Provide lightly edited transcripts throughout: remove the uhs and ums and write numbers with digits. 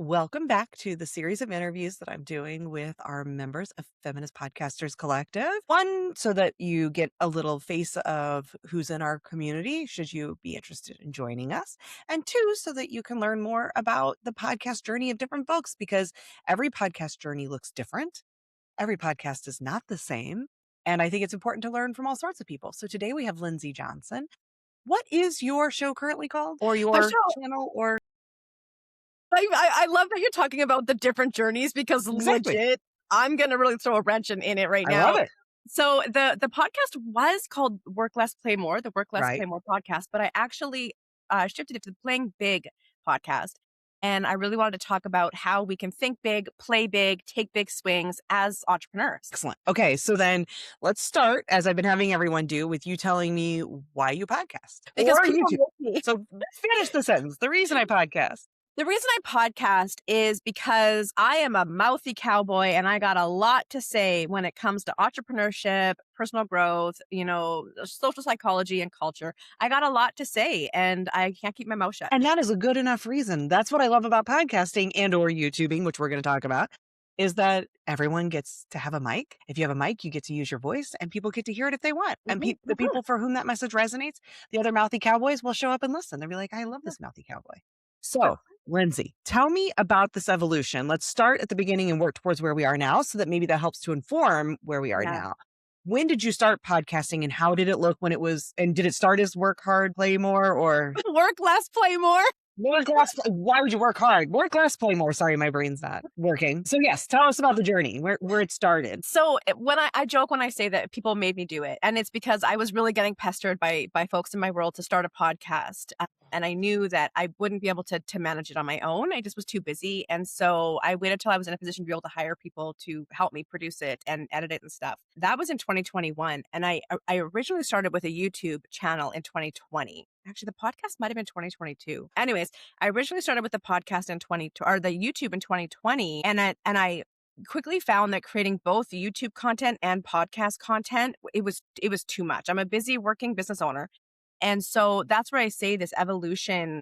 Welcome back to the series of interviews that I'm doing with our members of Feminist Podcasters Collective. One, so that you get a little face of who's in our community, should you be interested in joining us. And two, so that you can learn more about the podcast journey of different folks, because every podcast journey looks different. Every podcast is not the same. And I think it's important to learn from all sorts of people. So today we have Lindsay Johnson. What is your show currently called, or My your show, channel, or I love that you're talking about the different journeys because exactly? legit, I'm going to really throw a wrench in it right I love now. it. So the podcast was called Work Less, Play More, the Work Less, Right. Play More podcast, but I actually shifted it to the Playing Big podcast. And I really wanted to talk about how we can think big, play big, take big swings as entrepreneurs. Excellent. Okay, so then let's start, as I've been having everyone do, with you telling me why you podcast. Because Or people YouTube. make me. So finish the sentence. The reason I podcast. The reason I podcast is because I am a mouthy cowboy and I got a lot to say when it comes to entrepreneurship, personal growth, social psychology and culture. I got a lot to say and I can't keep my mouth shut. And that is a good enough reason. That's what I love about podcasting and or YouTubing, which we're going to talk about, is that everyone gets to have a mic. If you have a mic, you get to use your voice and people get to hear it if they want. And the people for whom that message resonates, the other mouthy cowboys will show up and listen. They'll be like, I love this mouthy cowboy. So, Lindsay, tell me about this evolution. Let's start at the beginning and work towards where we are now, so that maybe that helps to inform where we are now. When did you start podcasting and how did it look when it was, and did it start as work hard, play more, or Work less, play more? work less? Why would you work hard? Work less, play more. Sorry, my brain's not working. So yes, tell us about the journey, where it started. So when I joke when I say that people made me do it, and it's because I was really getting pestered by folks in my world to start a podcast. And I knew that I wouldn't be able to manage it on my own. I just was too busy. And so I waited till I was in a position to be able to hire people to help me produce it and edit it and stuff. That was in 2021. And I originally started with a YouTube channel in 2020. Actually, the podcast might have been 2022. Anyways, I originally started with the podcast the YouTube in 2020. And I quickly found that creating both YouTube content and podcast content, it was too much. I'm a busy working business owner. And so that's where I say this evolution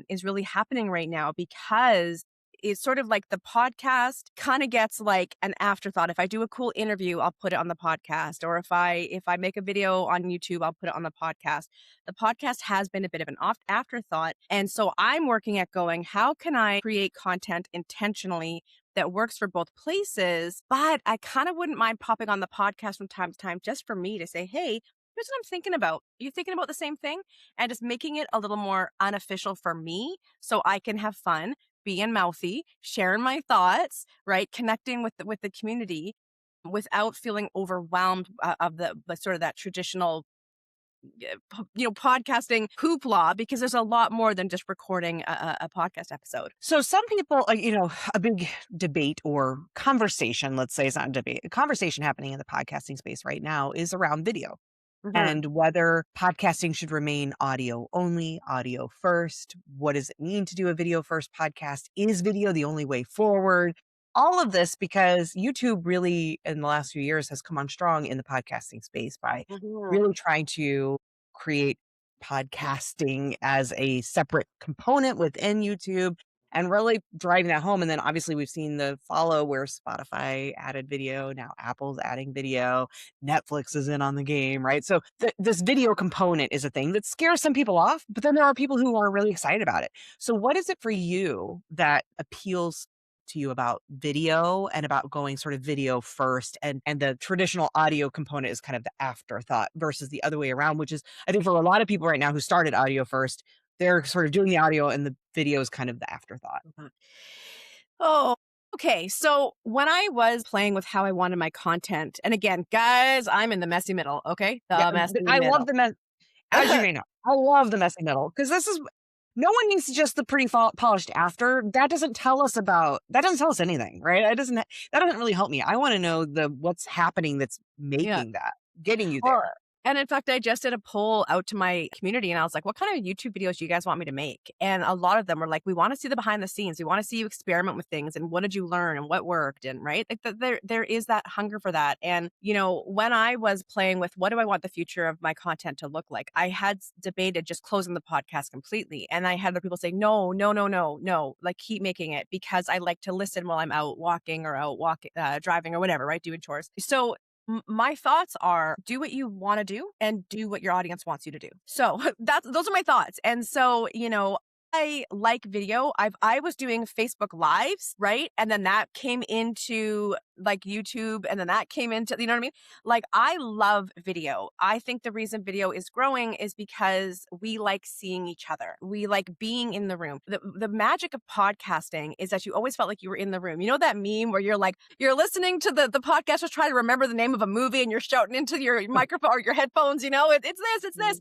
is really happening right now, because it's sort of like the podcast kind of gets like an afterthought. If I do a cool interview, I'll put it on the podcast. Or if I make a video on YouTube, I'll put it on the podcast. The podcast has been a bit of an afterthought. And so I'm working at going, how can I create content intentionally that works for both places? But I kind of wouldn't mind popping on the podcast from time to time just for me to say, hey, here's what I'm thinking about. Are you thinking about the same thing? And just making it a little more unofficial for me so I can have fun, being mouthy, sharing my thoughts, right? Connecting with the community without feeling overwhelmed of the sort of that traditional podcasting hoopla, because there's a lot more than just recording a podcast episode. So some people, a big debate or conversation, let's say it's not a debate, a conversation happening in the podcasting space right now is around video. And whether podcasting should remain audio only, audio first. What does it mean to do a video first podcast? Is video the only way forward? All of this because YouTube really, in the last few years, has come on strong in the podcasting space by really trying to create podcasting as a separate component within YouTube and really driving that home. And then obviously we've seen the follow where Spotify added video, now Apple's adding video, Netflix is in on the game, right? So this video component is a thing that scares some people off, but then there are people who are really excited about it. So what is it for you that appeals to you about video and about going sort of video first, and the traditional audio component is kind of the afterthought versus the other way around, which is, I think for a lot of people right now who started audio first, they're sort of doing the audio and the video is kind of the afterthought. Oh, okay. So when I was playing with how I wanted my content, and again, guys, I'm in the messy middle. Okay. Love the mess. As you may know, I love the messy middle, because no one needs just the pretty polished after. That doesn't tell us anything, right? That doesn't really help me. I want to know what's happening that's making that, getting you there. And in fact, I just did a poll out to my community and I was like, what kind of YouTube videos do you guys want me to make? And a lot of them were like, we want to see the behind the scenes. We want to see you experiment with things and what did you learn and what worked? And right. Like there is that hunger for that. And, when I was playing with what do I want the future of my content to look like, I had debated just closing the podcast completely. And I had other people say, no, no, no, no, no, like keep making it because I like to listen while I'm out walking or driving or whatever, right? Doing chores. So my thoughts are do what you want to do and do what your audience wants you to do. So those are my thoughts. And so, I like video. I was doing Facebook Lives, right? And then that came into like YouTube and then that came into, you know what I mean? Like I love video. I think the reason video is growing is because we like seeing each other. We like being in the room. The magic of podcasting is that you always felt like you were in the room. You know that meme where you're like, you're listening to the podcast, just trying to remember the name of a movie and you're shouting into your microphone or your headphones, it's this.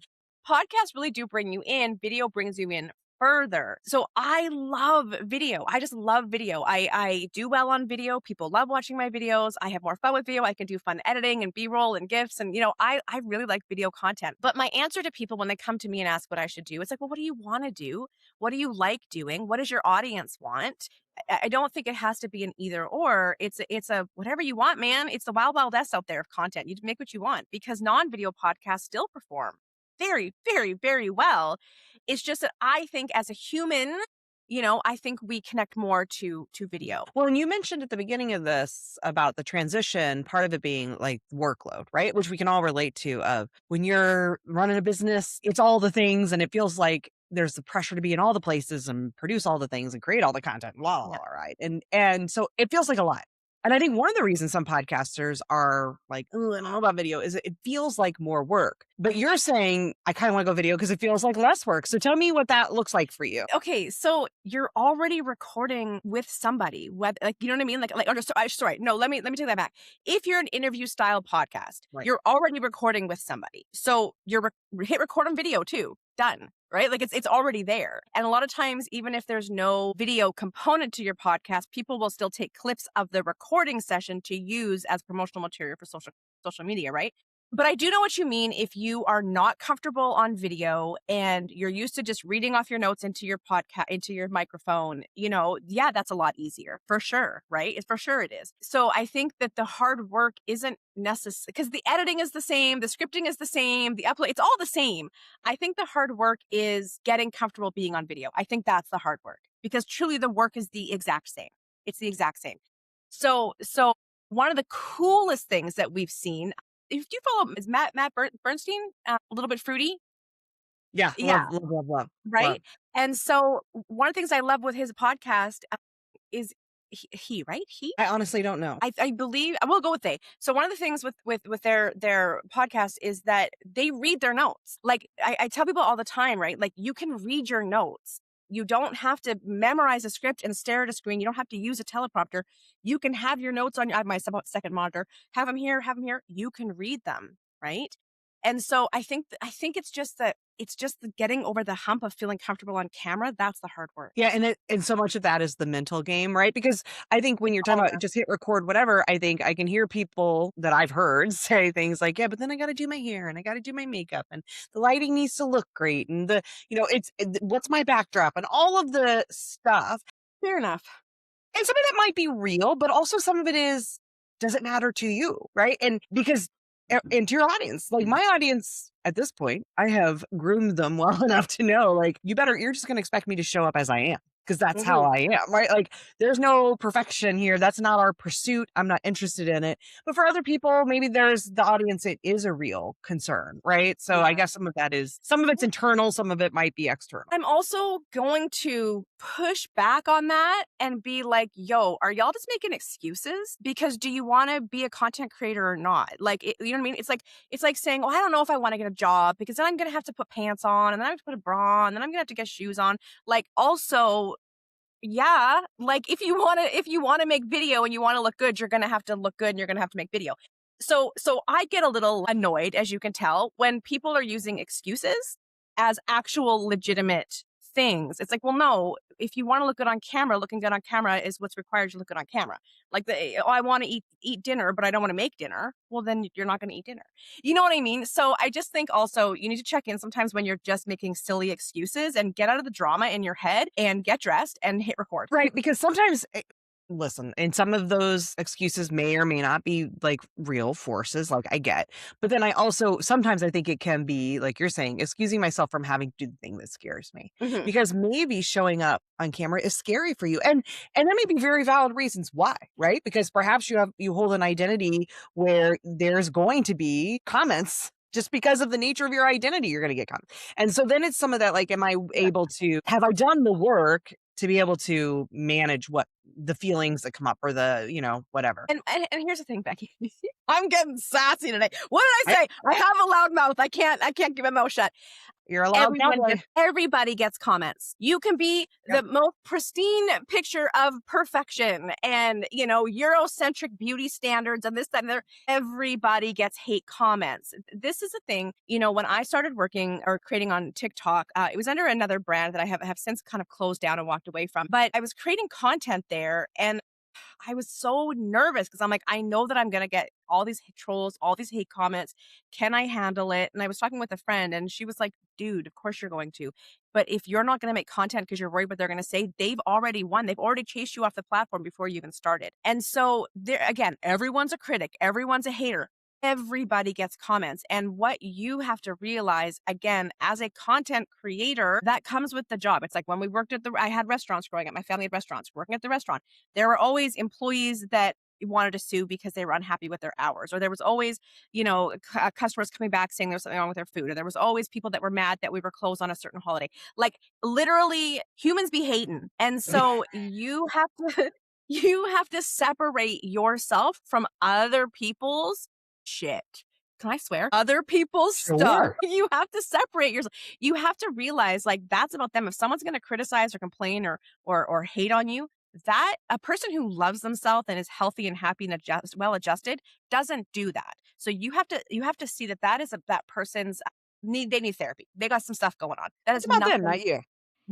Podcasts really do bring you in. Video brings you in further. So I love video. I just love video. I do well on video. People love watching my videos. I have more fun with video. I can do fun editing and B-roll and GIFs. And, I really like video content. But my answer to people when they come to me and ask what I should do, it's like, well, what do you want to do? What do you like doing? What does your audience want? I don't think it has to be an either or. It's a whatever you want, man. It's the wild, wild west out there of content. You make what you want because non-video podcasts still perform very, very, very well. It's just that I think as a human, I think we connect more to video. Well, and you mentioned at the beginning of this about the transition, part of it being like workload, right? Which we can all relate to of when you're running a business, it's all the things and it feels like there's the pressure to be in all the places and produce all the things and create all the content, blah, blah, blah, right? And so it feels like a lot. And I think one of the reasons some podcasters are like, oh, I don't know about video is it feels like more work. But you're saying, I kind of want to go video because it feels like less work. So tell me what that looks like for you. Okay, so you're already recording with somebody, whether, like, you know what I mean? Sorry, no, let me take that back. If you're an interview style podcast, Right. You're already recording with somebody. So you're hit record on video too. Done. Right? Like it's already there. And a lot of times, even if there's no video component to your podcast, people will still take clips of the recording session to use as promotional material for social media, right? But I do know what you mean if you are not comfortable on video and you're used to just reading off your notes into your podcast, into your microphone, that's a lot easier for sure, right? For sure it is. So I think that the hard work isn't necessary because the editing is the same, the scripting is the same, the upload, it's all the same. I think the hard work is getting comfortable being on video. I think that's the hard work because truly the work is the exact same. It's the exact same. So one of the coolest things that we've seen, if you follow, is Matt Bernstein, a little bit fruity. Yeah. Love. Right. Love. And so one of the things I love with his podcast is he, right? I honestly don't know. I believe I will go with they. So one of the things with their podcast is that they read their notes. Like I tell people all the time, right? Like you can read your notes. You don't have to memorize a script and stare at a screen. You don't have to use a teleprompter. You can have your notes on my second monitor, have them here. You can read them, right? And so I think it's just the getting over the hump of feeling comfortable on camera. That's the hard work. Yeah. And so much of that is the mental game, right? Because I think when you're talking about just hit record, whatever, I think I can hear people that I've heard say things like, yeah, but then I got to do my hair and I got to do my makeup and the lighting needs to look great. And what's my backdrop and all of the stuff. Fair enough. And some of that might be real, but also some of it is, does it matter to you? Right. And because and to your audience, like my audience at this point, I have groomed them well enough to know, like, you're just going to expect me to show up as I am because that's how I am, right? Like there's no perfection here. That's not our pursuit. I'm not interested in it. But for other people, maybe there's the audience. It is a real concern, right? So I guess some of it's internal. Some of it might be external. I'm also going to push back on that and be like, yo, are y'all just making excuses? Because do you want to be a content creator or not? Like, you know what I mean? It's like saying, oh, I don't know if I want to get a job because then I'm going to have to put pants on and then I have to put a bra on and then I'm going to have to get shoes on. Like also, yeah, like if you want to make video and you want to look good, you're going to have to look good and you're going to have to make video. So I get a little annoyed, as you can tell, when people are using excuses as actual legitimate things. It's like, well, no, if you want to look good on camera, looking good on camera is what's required to look good on camera. Like I want to eat dinner, but I don't want to make dinner. Well, then you're not going to eat dinner. You know what I mean? So I just think also you need to check in sometimes when you're just making silly excuses and get out of the drama in your head and get dressed and hit record. Right, because sometimes listen, and some of those excuses may or may not be like real forces, like I get. But then I also sometimes I think it can be like you're saying, excusing myself from having to do the thing that scares me. Mhm. Because maybe showing up on camera is scary for you. And there may be very valid reasons why, right? Because perhaps you hold an identity where there's going to be comments just because of the nature of your identity, you're going to get comments. And so then it's some of that, like, am I able to, have I done the work to be able to manage what the feelings that come up or the, whatever. And here's the thing, Becky. I'm getting sassy today. What did I I say? I have a loud mouth. I can't keep my mouth shut. You're a loud cowboy. Everybody gets comments. You can be the most pristine picture of perfection and, Eurocentric beauty standards and this, that, and the other. Everybody gets hate comments. This is a thing, when I started working or creating on TikTok, it was under another brand that I have since kind of closed down and walked away from. But I was creating content there and I was so nervous because I'm like, I know that I'm going to get all these trolls, all these hate comments. Can I handle it? And I was talking with a friend and she was like, dude, of course you're going to. But if you're not going to make content because you're worried what they're going to say, they've already won. They've already chased you off the platform before you even started. And so there, again, everyone's a critic. Everyone's a hater. Everybody gets comments. And what you have to realize, again, as a content creator, that comes with the job. It's like when we worked I had restaurants growing up. My family had restaurants. Working at the restaurant, there were always employees that wanted to sue because they were unhappy with their hours. Or there was always, customers coming back saying there was something wrong with their food. Or there was always people that were mad that we were closed on a certain holiday. Like literally humans be hating. And so you have to separate yourself from other people's shit. Can I swear? Other people's stuff. You have to separate yourself. You have to realize like that's about them. If someone's going to criticize or complain or hate on you, that a person who loves themselves and is healthy and happy and well adjusted doesn't do that. So you have to see that is that person's they need therapy. They got some stuff going on. That is about them, not you.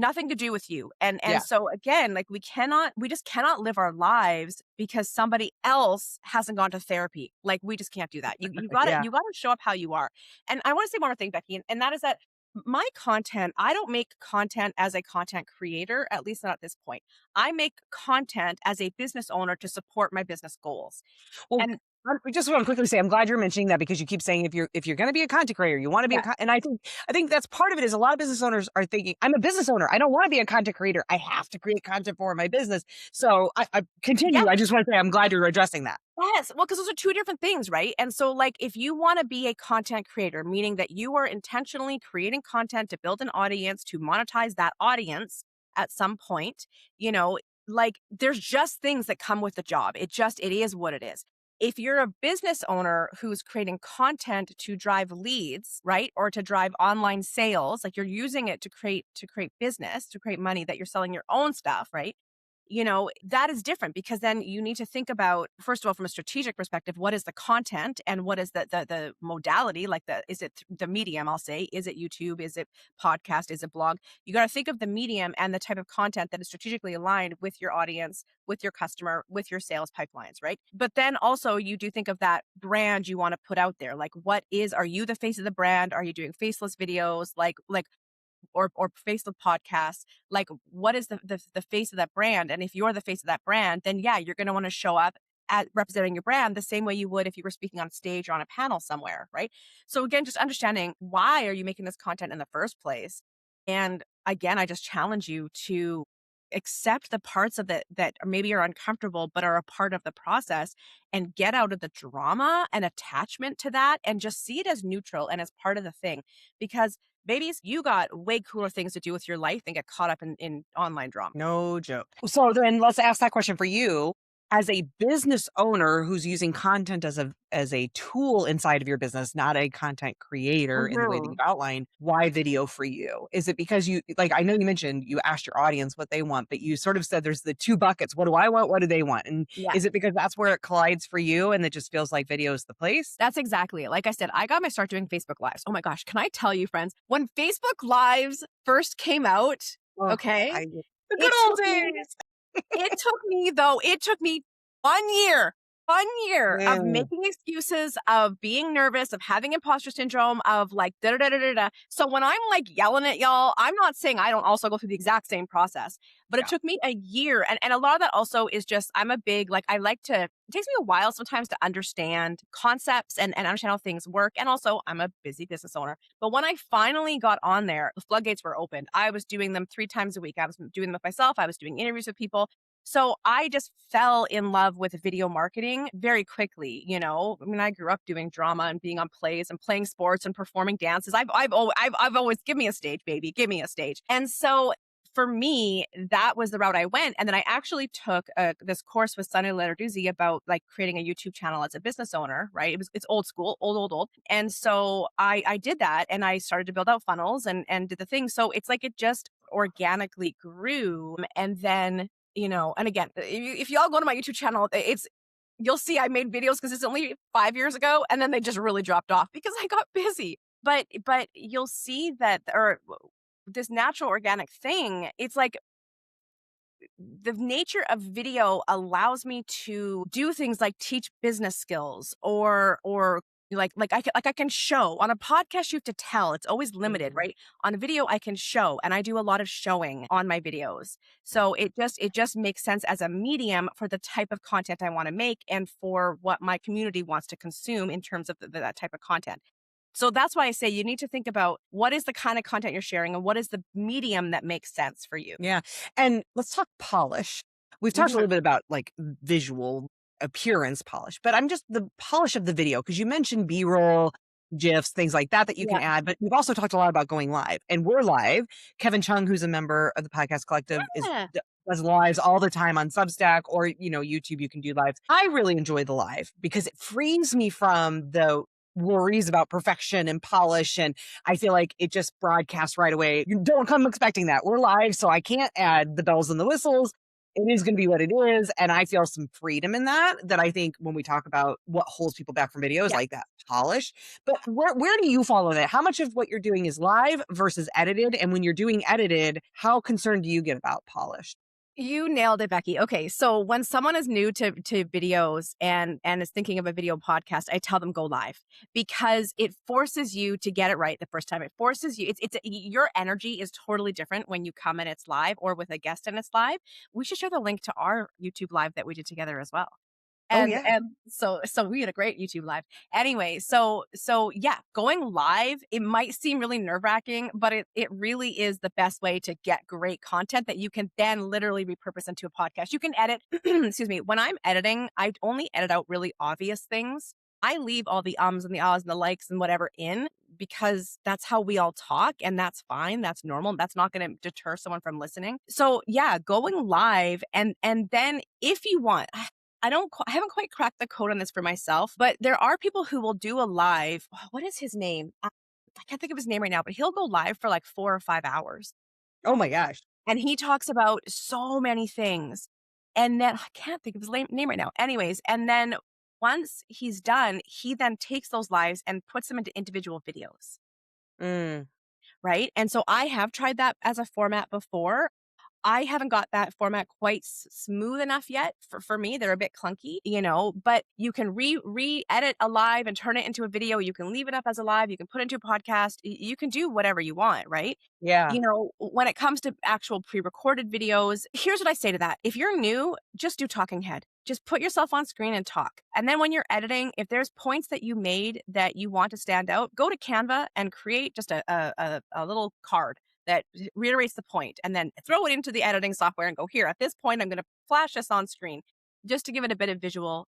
Nothing to do with you. And so again, like we just cannot live our lives because somebody else hasn't gone to therapy. Like we just can't do that. You gotta show up how you are. And I want to say one more thing, Becky, and that is that my content, I don't make content as a content creator, at least not at this point. I make content as a business owner to support my business goals. Well, and I just want to quickly say, I'm glad you're mentioning that because you keep saying if you're going to be a content creator, you want to be and I think that's part of it is a lot of business owners are thinking, I'm a business owner. I don't want to be a content creator. I have to create content for my business. So I continue. I just want to say, I'm glad you're addressing that. Yes. Well, because those are two different things, right? And so like, if you want to be a content creator, meaning that you are intentionally creating content to build an audience, to monetize that audience at some point, like there's just things that come with the job. It is what it is. If you're a business owner who's creating content to drive leads, right? Or to drive online sales, like you're using it to create business, to create money that you're selling your own stuff, right? That is different because then you need to think about, first of all, from a strategic perspective, what is the content and what is the modality? Like is it the medium, I'll say, is it YouTube? Is it podcast? Is it blog? You got to think of the medium and the type of content that is strategically aligned with your audience, with your customer, with your sales pipelines, right? But then also you do think of that brand you want to put out there. Like are you the face of the brand? Are you doing faceless videos? Or faceless podcasts, like what is the face of that brand? And if you're the face of that brand, then you're going to want to show up at representing your brand the same way you would if you were speaking on stage or on a panel somewhere, right? So again, just understanding why are you making this content in the first place? And again, I just challenge you to accept the parts of it that maybe are uncomfortable, but are a part of the process and get out of the drama and attachment to that and just see it as neutral and as part of the thing. Because babies, you got way cooler things to do with your life than get caught up in online drama. No joke. So then let's ask that question for you. As a business owner who's using content as a tool inside of your business, not a content creator in the way that you've outlined, why video for you? Is it because I know you mentioned you asked your audience what they want, but you sort of said there's the two buckets. What do I want? What do they want? And is it because that's where it collides for you and it just feels like video is the place? That's exactly it. Like I said, I got my start doing Facebook Lives. Oh my gosh, can I tell you, friends, when Facebook Lives first came out, Oh, Okay. the good It old took me days. it took me 1 year, 1 year of Man, making excuses, of being nervous, of having imposter syndrome, of like da da da da da da. So when I'm like yelling at y'all, I'm not saying I don't also go through the exact same process, but it yeah. took me a year. And a lot of that also is just I'm a big like I like to. It takes me a while sometimes to understand concepts and understand how things work. And also, I'm a busy business owner. But when I finally got on there, the floodgates were opened. I was doing them 3 times a week. I was doing them with myself. I was doing interviews with people. So I just fell in love with video marketing very quickly. I mean, I grew up doing drama and being on plays and playing sports and performing dances. I've always give me a stage, baby, give me a stage. And so for me, that was the route I went. And then I actually took this course with Sunny Lenarduzzi about like creating a YouTube channel as a business owner, right? It's old school, old. And so I did that and I started to build out funnels and did the thing. So it's like it just organically grew. And then, and again, if y'all go to my YouTube channel, you'll see I made videos consistently 5 years ago, and then they just really dropped off because I got busy. But you'll see that, or this natural organic thing, it's like the nature of video allows me to do things like teach business skills or like I can show. On a podcast you have to tell, it's always limited, Mhm. right? On a video I can show, and I do a lot of showing on my videos. So it just makes sense as a medium for the type of content I want to make and for what my community wants to consume in terms of that type of content. So that's why I say you need to think about what is the kind of content you're sharing and what is the medium that makes sense for you. Yeah. And let's talk polish. We've talked a Mhm. little bit about like visual appearance polish, but I'm just the polish of the video because you mentioned B-roll, GIFs, things like that you can Yeah. add. But we've also talked a lot about going live, and we're live. Kevin Chung, who's a member of the Podcast Collective, Yeah. does lives all the time on Substack or YouTube. You can do lives. I really enjoy the live because it frees me from the worries about perfection and polish, and I feel like it just broadcasts right away. You don't come expecting that. We're live, so I can't add the bells and the whistles. It is going to be what it is. And I feel some freedom in that I think when we talk about what holds people back from videos Yeah. like that polish. But where do you follow that? How much of what you're doing is live versus edited? And when you're doing edited, how concerned do you get about polish? You nailed it, Becky. Okay, so when someone is new to videos and is thinking of a video podcast, I tell them go live because it forces you to get it right the first time. It forces you. It's your energy is totally different when you come and it's live or with a guest and it's live. We should share the link to our YouTube live that we did together as well. Oh, And yeah. and so we had a great YouTube live. Anyway, so yeah, going live, it might seem really nerve-wracking, but it really is the best way to get great content that you can then literally repurpose into a podcast. You can edit, excuse me, when I'm editing, I only edit out really obvious things. I leave all the ums and the ahs and the likes and whatever in because that's how we all talk and that's fine. That's normal. That's not going to deter someone from listening. So yeah, going live and then if you want, I haven't quite cracked the code on this for myself, but there are people who will do a live. What is his name? I can't think of his name right now, but he'll go live for like 4 or 5 hours. Oh my gosh. And he talks about so many things. And then I can't think of his name right now. Anyways, and then once he's done, he then takes those lives and puts them into individual videos. Mm, Right. And so I have tried that as a format before. I haven't got that format quite smooth enough yet for me. They're a bit clunky, but you can re-edit a live and turn it into a video. You can leave it up as a live. You can put it into a podcast. You can do whatever you want, right? yeah. When it comes to actual pre-recorded videos, here's what I say to that. If you're new, just do talking head. Just put yourself on screen and talk. And then when you're editing, if there's points that you made that you want to stand out, go to Canva and create just a little card that reiterates the point and then throw it into the editing software and go, here, at this point, I'm going to flash this on screen just to give it a bit of visual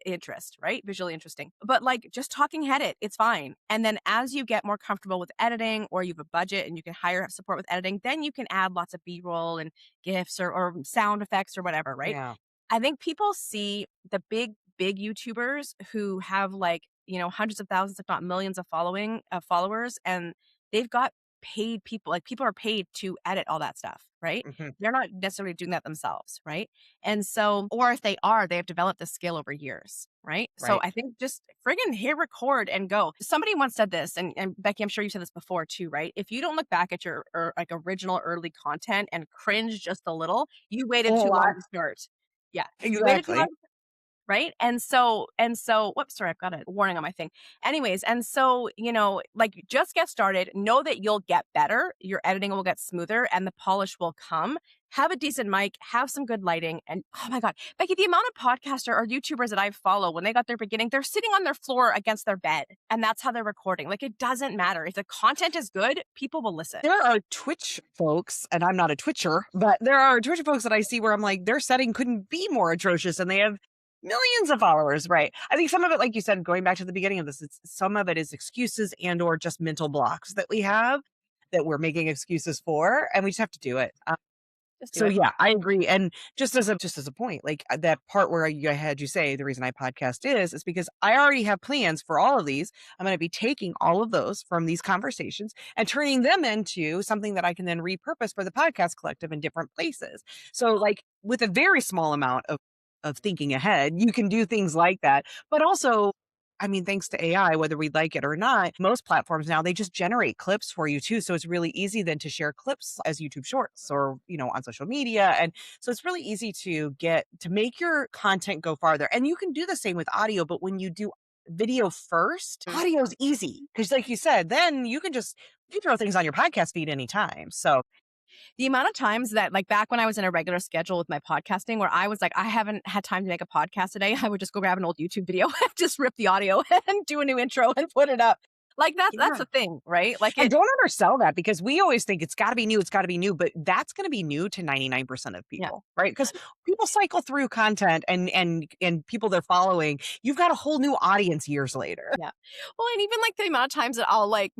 interest, right? Visually interesting. But like just talking head it's fine. And then as you get more comfortable with editing or you have a budget and you can hire support with editing, then you can add lots of B-roll and GIFs or sound effects or whatever, right? Yeah. I think people see the big YouTubers who have like, hundreds of thousands, if not millions of followers, and they've got paid people. Like people are paid to edit all that stuff, right? Mhm. They're not necessarily doing that themselves, right? And so, or if they are, they have developed this skill over years, right? So Right. I think just friggin' hit record and go. Somebody once said this, and Becky, I'm sure you said this before too, right? If you don't look back at your like original early content and cringe just a little, you A waited too long lot. to start. Yeah, you waited too long, Exactly. right? And so whoops, sorry, I've got a warning on my thing. Anyways, and so, like just get started, know that you'll get better, your editing will get smoother and the polish will come. Have a decent mic, have some good lighting, and oh my God, Becky, the amount of podcaster or YouTubers that I follow when they got their beginning, they're sitting on their floor against their bed and that's how they're recording. Like it doesn't matter. If the content is good, people will listen. There are Twitch folks, and I'm not a Twitcher, but there are Twitch folks that I see where I'm like, their setting couldn't be more atrocious and they have millions of followers, right? I think some of it, like you said, going back to the beginning of this, some of it is excuses and or just mental blocks that we have that we're making excuses for, and we just have to do it. Just do So it. yeah, I agree. And just as a point, like that part where I had you say the reason I podcast is because I already have plans for all of these. I'm going to be taking all of those from these conversations and turning them into something that I can then repurpose for the podcast collective in different places. So like with a very small amount of thinking ahead, you can do things like that. But also, I mean, thanks to AI, whether we like it or not, most platforms now, they just generate clips for you too. So it's really easy then to share clips as YouTube shorts or, on social media. And so it's really easy to make your content go farther. And you can do the same with audio, but when you do video first, audio is easy. Because like you said, then you throw things on your podcast feed anytime. So The amount of times that, like, back when I was in a regular schedule with my podcasting where I was like, I haven't had time to make a podcast today, I would just go grab an old YouTube video and just rip the audio and do a new intro and put it up. Like that's yeah. the thing, right? Like And it, don't undersell that because we always think it's got to be new, it's got to be new, but that's going to be new to 99% of yeah, people, right? Because people cycle through content and people they're following. You've got a whole new audience years later. yeah. Well, and even like the amount of times that I'll like,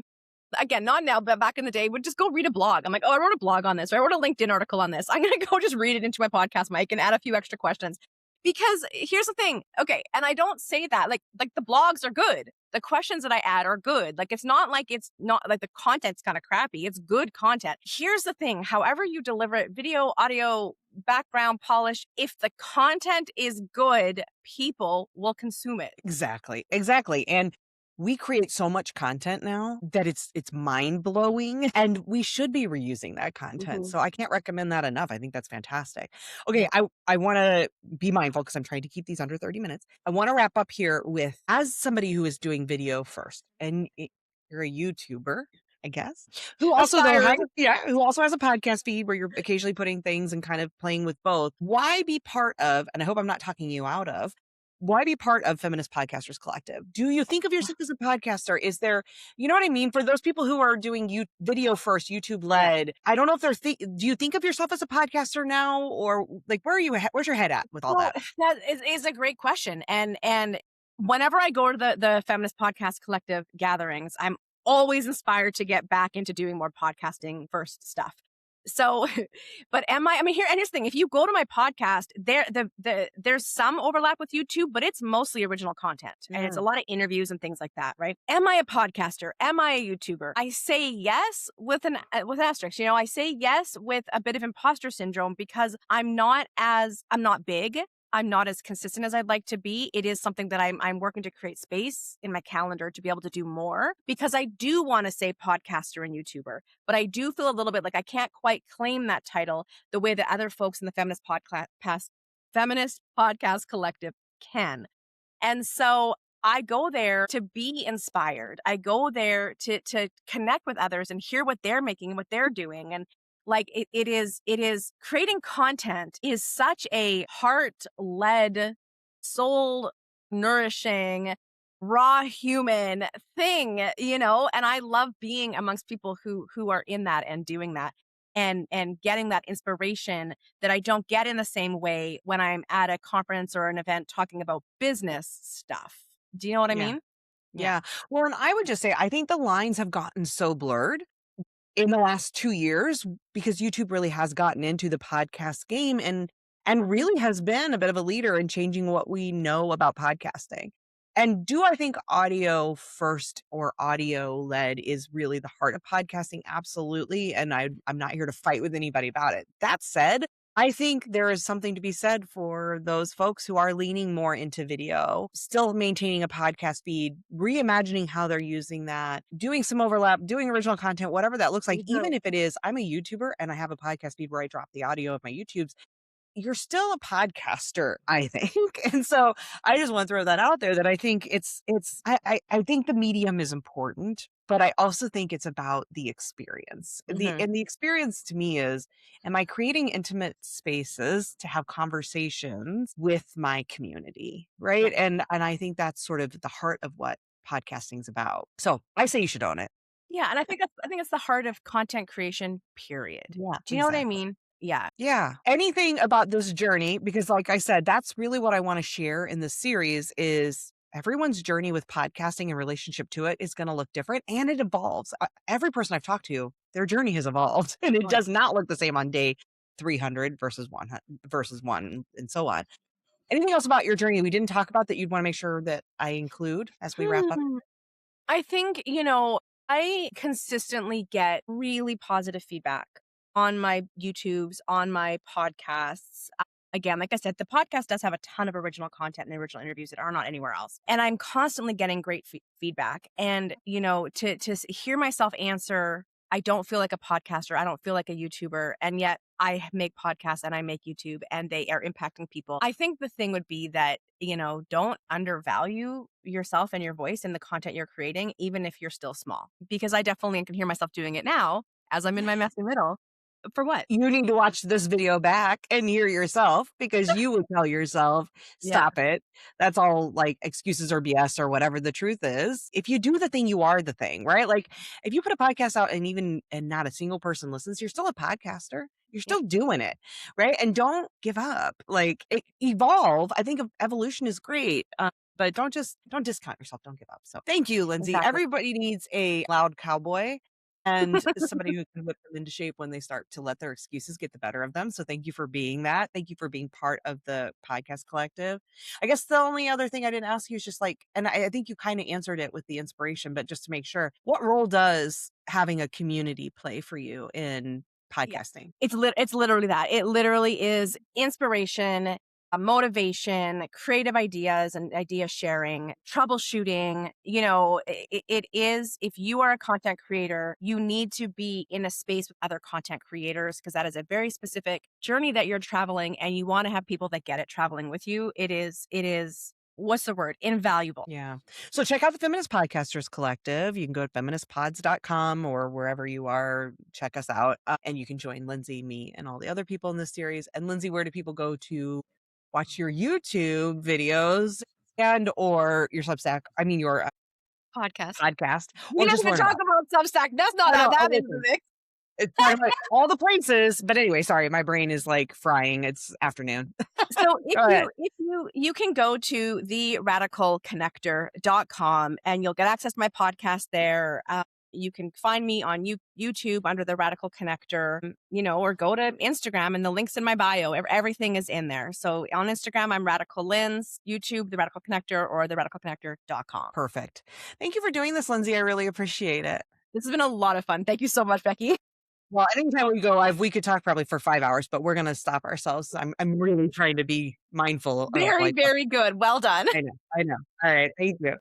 again, not now, but back in the day, would just go read a blog. I'm like, oh, I wrote a blog on this, or I wrote a LinkedIn article on this. I'm going to go just read it into my podcast mic and add a few extra questions. Because here's the thing. Okay. And I don't say that like the blogs are good. The questions that I add are good. Like, it's not like the content's kind of crappy. It's good content. Here's the thing. However you deliver it, video, audio, background, polish, if the content is good, people will consume it. Exactly. Exactly. And we create so much content now that it's mind-blowing and we should be reusing that content. Mhm. So I can't recommend that enough. I think that's fantastic. Okay, Yeah. I want to be mindful because I'm trying to keep these under 30 minutes. I want to wrap up here with as somebody who is doing video first and you're a YouTuber, I guess, who also though has Aspiring. who also has a podcast feed where you're occasionally putting things and kind of playing with both. Why be part of, and I hope I'm not talking you out of, why be part of Feminist Podcasters Collective? Do you think of yourself as a podcaster? Is there, you know what I mean? For those people who are doing video first, YouTube Yeah. led, I don't know if do you think of yourself as a podcaster now? Or like, where's your head at with all Well, that? that is a great question. And whenever I go to the Feminist Podcast Collective gatherings, I'm always inspired to get back into doing more podcasting first stuff. So, but here's the thing. If you go to my podcast, there's some overlap with YouTube, but it's mostly original content and it's a lot of interviews and things like that, right? Am I a podcaster? Am I a YouTuber? I say yes with an asterisk. I say yes with a bit of imposter syndrome because I'm not big. I'm not as consistent as I'd like to be. It is something that I'm working to create space in my calendar to be able to do more because I do want to say podcaster and YouTuber, but I do feel a little bit like I can't quite claim that title the way that other folks in the Feminist Podcast Collective can. And so I go there to be inspired. I go there to connect with others and hear what they're making and what they're doing. And like it is creating content is such a heart-led, soul nourishing, raw human thing, and I love being amongst people who are in that and doing that and getting that inspiration that I don't get in the same way when I'm at a conference or an event talking about business stuff. Do you know what I Yeah. mean? Yeah. Yeah. Well, and I would just say, I think the lines have gotten so blurred in the last 2 years because YouTube really has gotten into the podcast game and really has been a bit of a leader in changing what we know about podcasting. And do I think audio first or audio led is really the heart of podcasting? Absolutely. And I'm not here to fight with anybody about it. That said, I think there is something to be said for those folks who are leaning more into video, still maintaining a podcast feed, reimagining how they're using that, doing some overlap, doing original content, whatever that looks like. Even if it is, I'm a YouTuber and I have a podcast feed where I drop the audio of my YouTubes, you're still a podcaster, I think. And so I just want to throw that out there that I think I think the medium is important, but I also think it's about the experience. Mhm. The experience to me is, am I creating intimate spaces to have conversations with my community? Yeah. Right. And I think that's sort of the heart of what podcasting is about. So I say you should own it. Yeah, and I think it's the heart of content creation, period. Yeah, Do you know what I exactly. mean? Yeah. Yeah. Anything about this journey, because like I said, that's really what I want to share in this series is everyone's journey with podcasting and relationship to it is going to look different and it evolves. Every person I've talked to, their journey has evolved and it Oh, yeah. does not look the same on day 300 versus 100 versus 1 and so on. Anything else about your journey we didn't talk about that you'd want to make sure that I include as we wrap up? Hmm. I think, I consistently get really positive feedback on my YouTubes, on my podcasts. Again, like I said, the podcast does have a ton of original content and original interviews that are not anywhere else. And I'm constantly getting great feedback. And, hear myself answer, I don't feel like a podcaster. I don't feel like a YouTuber. And yet I make podcasts and I make YouTube and they are impacting people. I think the thing would be that, don't undervalue yourself and your voice and the content you're creating, even if you're still small. Because I definitely can hear myself doing it now as I'm in my messy middle. For what? You need to watch this video back and hear yourself because you would tell yourself, Yeah. stop it. That's all like excuses or BS or whatever the truth is. If you do the thing, you are the thing, right? Like if you put a podcast out and not a single person listens, you're still a podcaster. You're Yeah. still doing it, right? And don't give up. Like evolve. I think evolution is great. But don't discount yourself. Don't give up. So thank you, Lindsay. Exactly. Everybody needs a loud cowboy and somebody who can whip them into shape when they start to let their excuses get the better of them. So thank you for being that. Thank you for being part of the podcast collective. I guess the only other thing I didn't ask you is just like, and I think you kind of answered it with the inspiration, but just to make sure, what role does having a community play for you in Yeah. podcasting? It's literally that. It literally is inspiration, motivation, creative ideas and idea sharing, troubleshooting. It is, if you are a content creator, you need to be in a space with other content creators because that is a very specific journey that you're traveling and you want to have people that get it traveling with you. It is, what's the word? Invaluable. Yeah. So check out the Feminist Podcasters Collective. You can go to feministpods.com or wherever you are, check us out. And you can join Lindsay, me, and all the other people in this series. And Lindsay, where do people go to watch your YouTube videos and or your Substack? I mean, your Podcast. podcast, We or didn't just even learn talk about. about Substack. That's not I how know. that is the Listen, mix. it's kind of like all the places. But anyway, sorry, my brain is like frying. It's afternoon. So if Go ahead. you can go to theradicalconnector.com and you'll get access to my podcast there. You can find me on YouTube under the Radical Connector, or go to Instagram and the links in my bio. Everything is in there. So on Instagram, I'm Radical Linz, YouTube, the Radical Connector, or theradicalconnector.com. Perfect. Thank you for doing this, Lindsay. I really appreciate it. This has been a lot of fun. Thank you so much, Becky. Well, anytime we go live, we could talk probably for 5 hours, but we're gonna stop ourselves. I'm really trying to be mindful of Very, like very good. Well done. I know. All right. Thank you.